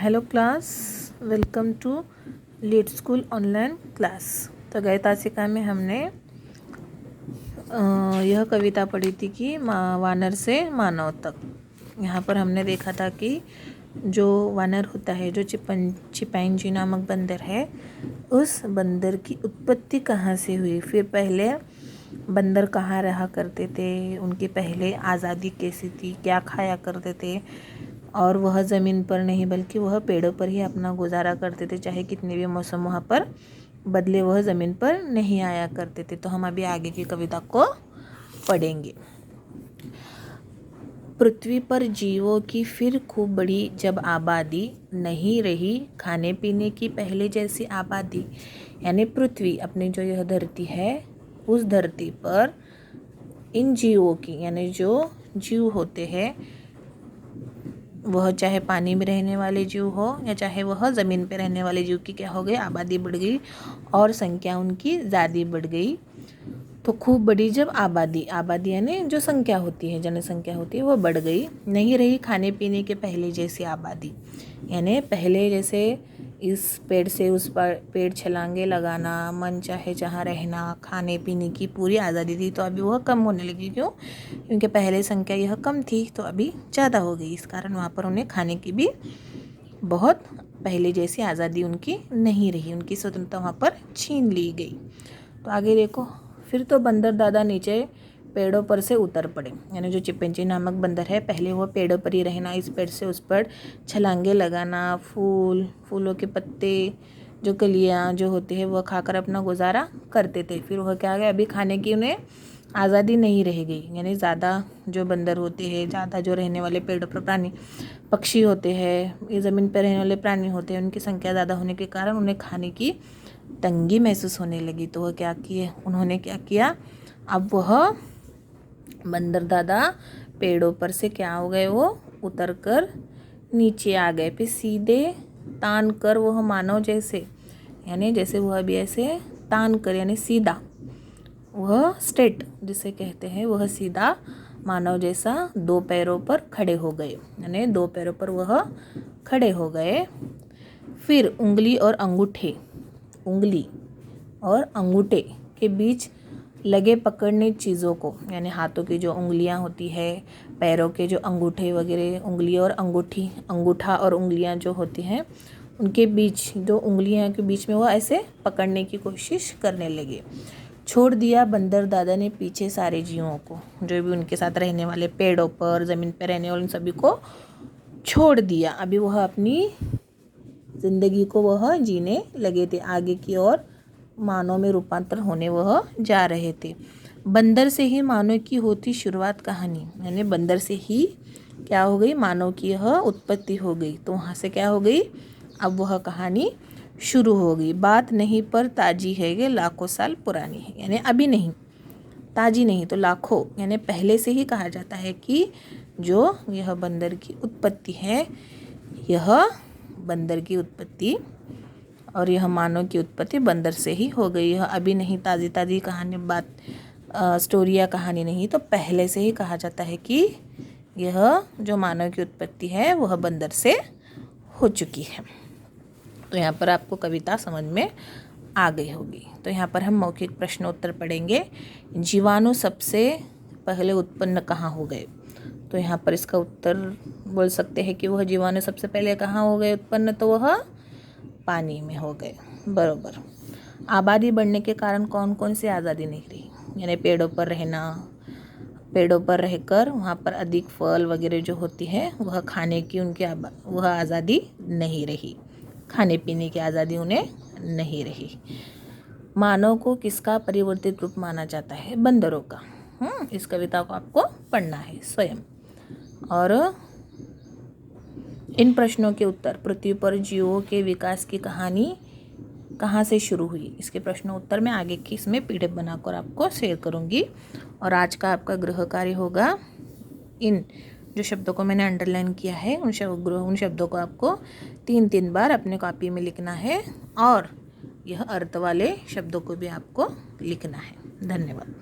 Hello class, welcome to lead school online class. तो गए तासिका में हमने यह कविता पढ़ी थी कि वानर से मानव तक। यहाँ पर हमने देखा था कि जो वानर होता है, जो चिपैंजी नामक बंदर है, उस बंदर की उत्पत्ति कहाँ से हुई, फिर पहले बंदर कहाँ रहा करते थे, उनकी पहले आज़ादी कैसी थी, क्या खाया करते थे, और वह ज़मीन पर नहीं बल्कि वह पेड़ों पर ही अपना गुजारा करते थे। चाहे कितने भी मौसम वहाँ पर बदले, वह ज़मीन पर नहीं आया करते थे। तो हम अभी आगे की कविता को पढ़ेंगे। पृथ्वी पर जीवों की फिर खूब बड़ी जब आबादी, नहीं रही खाने पीने की पहले जैसी आबादी। यानी पृथ्वी, अपनी जो यह धरती है, उस धरती पर इन जीवों की, यानी जो जीव होते हैं, वह चाहे पानी में रहने वाले जीव हो या चाहे वह ज़मीन पे रहने वाले जीव की क्या हो गई, आबादी बढ़ गई और संख्या उनकी ज़्यादा बढ़ गई। तो खूब बड़ी जब आबादी यानी जो संख्या होती है, जनसंख्या होती है, वो बढ़ गई। नहीं रही खाने पीने के पहले जैसी आबादी, यानी पहले जैसे इस पेड़ से उस पेड़ छलांगे लगाना, मन चाहे जहाँ रहना, खाने पीने की पूरी आज़ादी थी, तो अभी वह कम होने लगी। क्यों? क्योंकि पहले संख्या यह कम थी, तो अभी ज़्यादा हो गई। इस कारण वहाँ पर उन्हें खाने की भी बहुत पहले जैसी आज़ादी उनकी नहीं रही, उनकी स्वतंत्रता वहाँ पर छीन ली गई। तो आगे देखो, फिर तो बंदर दादा नीचे पेड़ों पर से उतर पड़े। यानी जो चिपैंजी नामक बंदर है, पहले वो पेड़ों पर ही रहना, इस पेड़ से उस पेड़ छलांगे लगाना, फूलों के पत्ते, जो कलियाँ जो होती है, वह खाकर अपना गुजारा करते थे। फिर वह क्या गए, अभी खाने की उन्हें आज़ादी नहीं रह गई। यानी ज़्यादा जो बंदर होते हैं, ज़्यादा जो रहने वाले पेड़ों पर प्राणी पक्षी होते हैं, ये ज़मीन पर रहने वाले प्राणी होते हैं, उनकी संख्या ज़्यादा होने के कारण उन्हें खाने की तंगी महसूस होने लगी। तो वह क्या किए, उन्होंने क्या किया, अब वह बंदर दादा पेड़ों पर से क्या हो गए, वो उतर कर नीचे आ गए। फिर सीधे तान कर वह मानव जैसे, यानी जैसे वह अभी ऐसे तान कर, यानी सीधा, वह स्ट्रेट जिसे कहते हैं, वह सीधा मानव जैसा दो पैरों पर खड़े हो गए। यानी दो पैरों पर वह खड़े हो गए। फिर उंगली और अंगूठे के बीच लगे पकड़ने चीज़ों को, यानी हाथों की जो उंगलियां होती है, पैरों के जो अंगूठे वगैरह, उंगली और अंगूठा और उंगलियां जो होती हैं, उनके बीच, जो उंगलियां के बीच में वो ऐसे पकड़ने की कोशिश करने लगे। छोड़ दिया बंदर दादा ने पीछे सारे जीवों को, जो भी उनके साथ रहने वाले, पेड़ों पर, ज़मीन पर रहने वाले, उन सभी को छोड़ दिया। अभी वह अपनी ज़िंदगी को वह जीने लगे थे, आगे की ओर मानव में रूपांतर होने वह जा रहे थे। बंदर से ही मानव की होती शुरुआत कहानी, यानी बंदर से ही क्या हो गई, मानव की यह उत्पत्ति हो गई। तो वहाँ से क्या हो गई, अब वह कहानी शुरू हो गई। बात नहीं पर ताजी है, ये लाखों साल पुरानी है। यानी अभी नहीं, ताजी नहीं तो लाखों, यानी पहले से ही कहा जाता है कि जो यह बंदर की उत्पत्ति है, यह बंदर की उत्पत्ति और यह मानव की उत्पत्ति बंदर से ही हो गई। यह अभी नहीं, ताज़ी कहानी, बात स्टोरी या कहानी नहीं, तो पहले से ही कहा जाता है कि यह जो मानव की उत्पत्ति है, वह बंदर से हो चुकी है। तो यहाँ पर आपको कविता समझ में आ गई होगी। तो यहाँ पर हम मौखिक प्रश्नोत्तर पढ़ेंगे। जीवाणु सबसे पहले उत्पन्न कहाँ हो गए? तो यहाँ पर इसका उत्तर बोल सकते हैं कि वह जीवाणु सबसे पहले कहाँ हो गए उत्पन्न, तो वह पानी में हो गए। बरोबर। आबादी बढ़ने के कारण कौन कौन सी आज़ादी नहीं रही? यानी पेड़ों पर रहना, पेड़ों पर रहकर वहाँ पर अधिक फल वगैरह जो होती है, वह खाने की उनकी वह आज़ादी नहीं रही, खाने पीने की आज़ादी उन्हें नहीं रही। मानव को किसका परिवर्तित रूप माना जाता है? बंदरों का। इस कविता को आपको पढ़ना है स्वयं। और इन प्रश्नों के उत्तर, पृथ्वी पर जीवों के विकास की कहानी कहाँ से शुरू हुई, इसके प्रश्नों उत्तर मैं आगे की इसमें PDF बनाकर आपको शेयर करूँगी। और आज का आपका गृह कार्य होगा, इन जो शब्दों को मैंने अंडरलाइन किया है, उन शब्दों को आपको 3 बार अपने कॉपी में लिखना है, और यह अर्थ वाले शब्दों को भी आपको लिखना है। धन्यवाद।